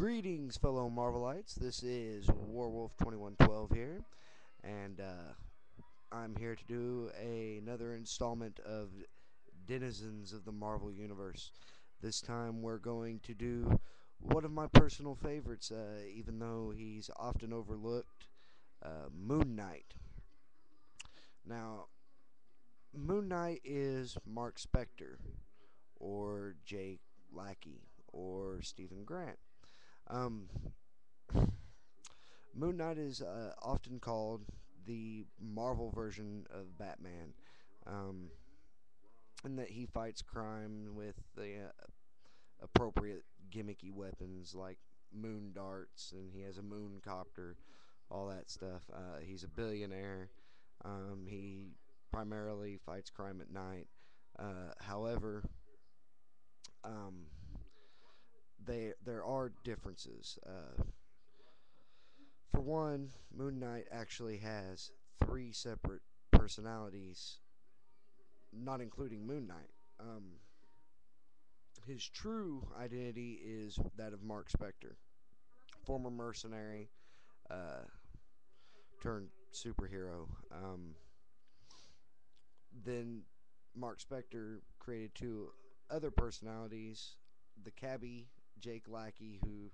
Greetings, fellow Marvelites. This is Warwolf 2112 here, and I'm here to do another installment of Denizens of the Marvel Universe. This time we're going to do one of my personal favorites, even though he's often overlooked, Moon Knight. Now, Moon Knight is Mark Spector, or Jake Lackey, or Stephen Grant. Um, Moon Knight is often called the Marvel version of Batman, um, in that he fights crime with the appropriate gimmicky weapons like moon darts, and he has a moon copter, all that stuff. He's a billionaire. He primarily fights crime at night. However, um, there are differences. For one, Moon Knight actually has three separate personalities, not including Moon Knight. His true identity is that of Mark Spector, former mercenary uh, turned superhero. Then Mark Spector created two other personalities: the cabbie Jake Lackey, who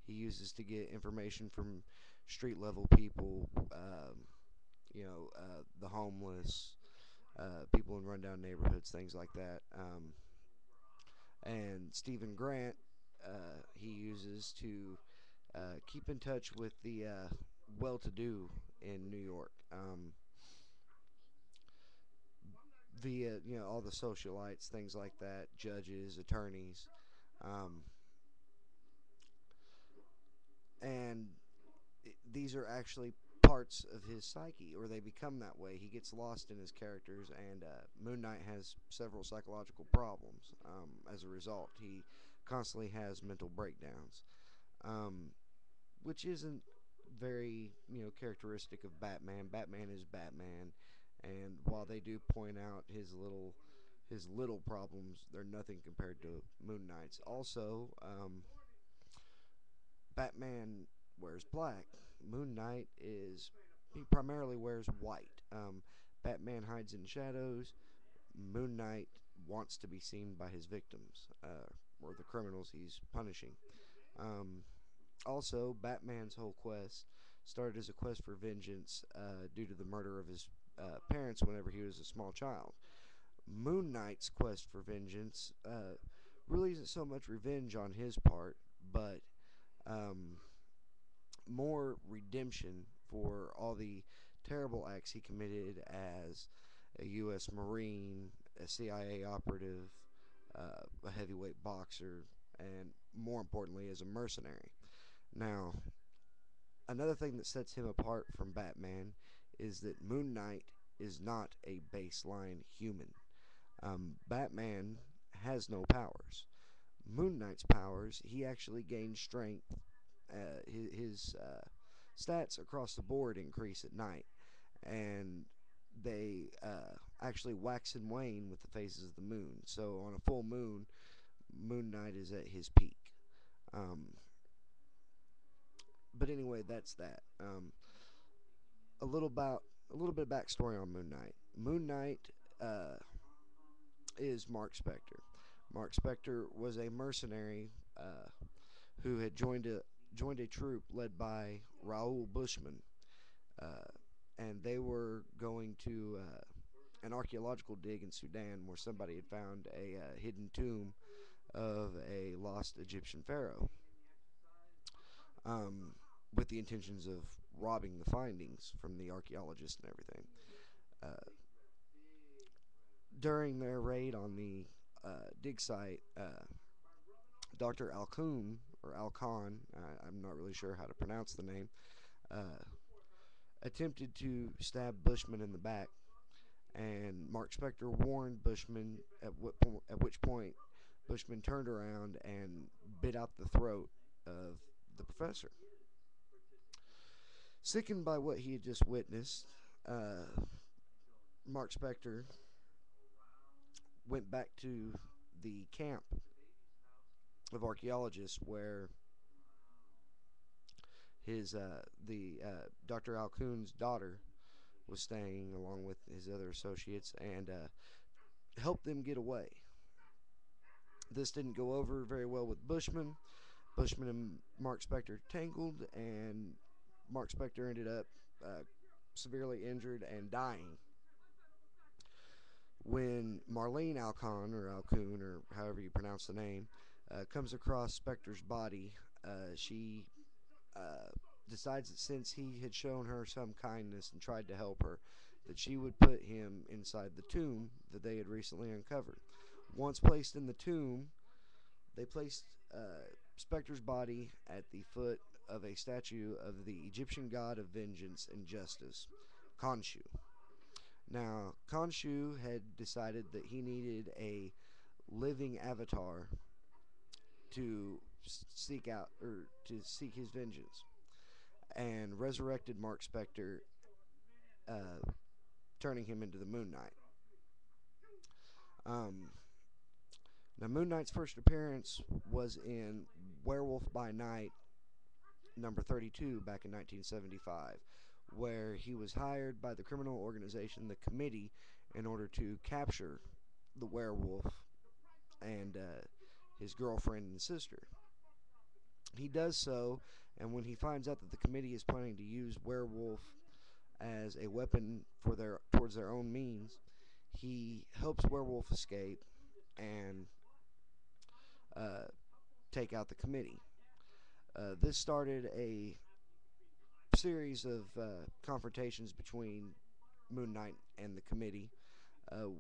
he uses to get information from street level people, the homeless, people in rundown neighborhoods, things like that. And Stephen Grant, he uses to keep in touch with the well-to-do in New York, via all the socialites, things like that, judges, attorneys, um, and these are actually parts of his psyche, or they become that way. He gets lost in his characters, and Moon Knight has several psychological problems as a result. He constantly has mental breakdowns, um, which isn't very characteristic of Batman. Batman is Batman, and while they do point out his little problems, they're nothing compared to Moon Knight's. Also, Batman wears black. Moon Knight is he primarily wears white. Batman hides in shadows. Moon Knight wants to be seen by his victims, or the criminals he's punishing. Um, Also, Batman's whole quest started as a quest for vengeance due to the murder of his parents whenever he was a small child. Moon Knight's quest for vengeance really isn't so much revenge on his part, but um, more redemption for all the terrible acts he committed as a U.S. Marine, a CIA operative, a heavyweight boxer, and more importantly, as a mercenary. Now, another thing that sets him apart from Batman is that Moon Knight is not a baseline human. Batman has no powers. Moon Knight's powers, he actually gains strength. His stats across the board increase at night, and they actually wax and wane with the phases of the moon. So on a full moon, Moon Knight is at his peak. Um, but anyway, that's that. A little about a little bit of backstory on Moon Knight. Moon Knight uh, is Mark Spector. Mark Spector was a mercenary who had joined a troop led by Raoul Bushman, uh, and they were going to an archaeological dig in Sudan where somebody had found a hidden tomb of a lost Egyptian pharaoh, um, with the intentions of robbing the findings from the archaeologists and everything. Uh, During their raid on the dig site, Dr. Alcoon, or Alcon, I'm not really sure how to pronounce the name, uh, attempted to stab Bushman in the back, and Mark Spector warned Bushman, at which point Bushman turned around and bit out the throat of the professor. Sickened by what he had just witnessed, Mark Spector went back to the camp of archaeologists where his the Dr. Alcoon's daughter was staying along with his other associates and helped them get away. This didn't go over very well with Bushman. Bushman and Mark Spector tangled, and Mark Spector ended up severely injured and dying. When Marlene Alcon, or Alcoon, or however you pronounce the name, comes across Spector's body, she uh, decides that since he had shown her some kindness and tried to help her, that she would put him inside the tomb that they had recently uncovered. Once placed in the tomb, they placed Spector's body at the foot of a statue of the Egyptian god of vengeance and justice, Khonshu. Now, Khonshu had decided that he needed a living avatar to seek out or to seek his vengeance, and resurrected Mark Spector, uh, turning him into the Moon Knight. Um, Now, Moon Knight's first appearance was in Werewolf by Night number 32 back in 1975, where he was hired by the criminal organization, the Committee, in order to capture the werewolf and his girlfriend and sister. He does so, and when he finds out that the Committee is planning to use werewolf as a weapon for their towards their own means, he helps werewolf escape and uh, take out the Committee. This started a series of confrontations between Moon Knight and the Committee,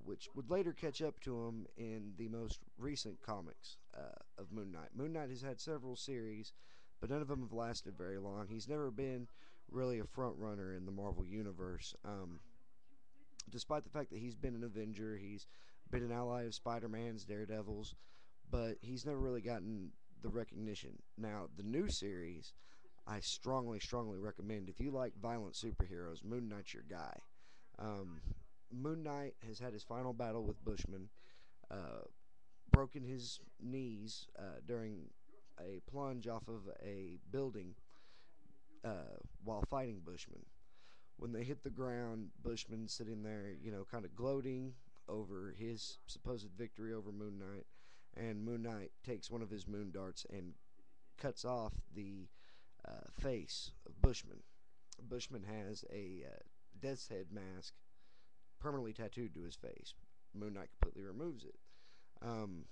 which would later catch up to him in the most recent comics of Moon Knight. Moon Knight has had several series, but none of them have lasted very long. He's never been really a front runner in the Marvel Universe. Despite the fact that he's been an Avenger, he's been an ally of Spider-Man's, Daredevil's, but he's never really gotten the recognition. Now, the new series, I strongly, strongly recommend. If you like violent superheroes, Moon Knight's your guy. Um, Moon Knight has had his final battle with Bushman, uh, broken his knees during a plunge off of a building while fighting Bushman. When they hit the ground, Bushman's sitting there, kind of gloating over his supposed victory over Moon Knight, and Moon Knight takes one of his moon darts and cuts off the face of Bushman. Bushman has a death's head mask permanently tattooed to his face. Moon Knight completely removes it. Um,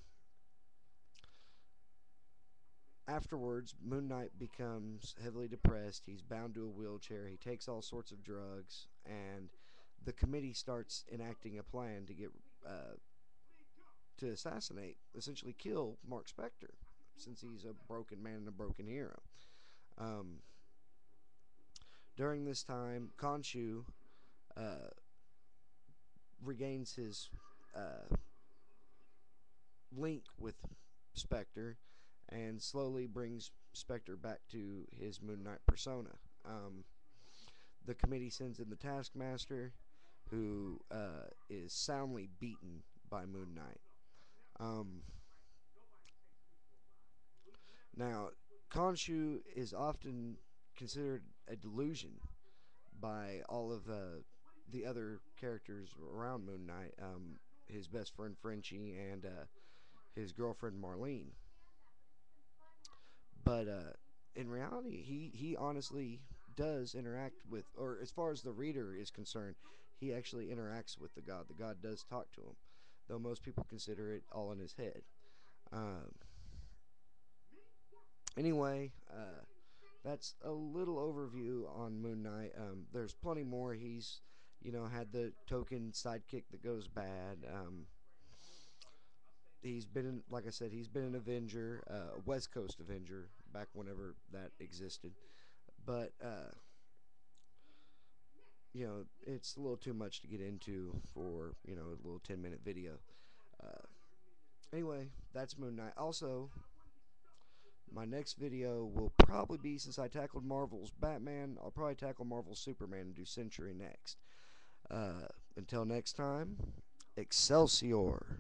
Afterwards, Moon Knight becomes heavily depressed. He's bound to a wheelchair. He takes all sorts of drugs, and the Committee starts enacting a plan to get to assassinate, essentially kill Mark Spector, since he's a broken man and a broken hero. Um, During this time, Khonshu uh, regains his uh, link with Spectre and slowly brings Spectre back to his Moon Knight persona. Um, the Committee sends in the Taskmaster, who is soundly beaten by Moon Knight. Um, Now, Khonshu is often considered a delusion by all of the other characters around Moon Knight. His best friend Frenchie and his girlfriend Marlene. But in reality, he honestly does interact with, or as far as the reader is concerned, he actually interacts with the god. The god does talk to him, though most people consider it all in his head. Um, anyway, that's a little overview on Moon Knight. There's plenty more. He's, had the token sidekick that goes bad. He's been, like I said, he's been an Avenger, a West Coast Avenger, back whenever that existed. But it's a little too much to get into for a little 10-minute video. Uh, anyway, that's Moon Knight. Also, my next video will probably be, since I tackled Marvel's Batman, I'll probably tackle Marvel's Superman and do Century next. Until next time, Excelsior.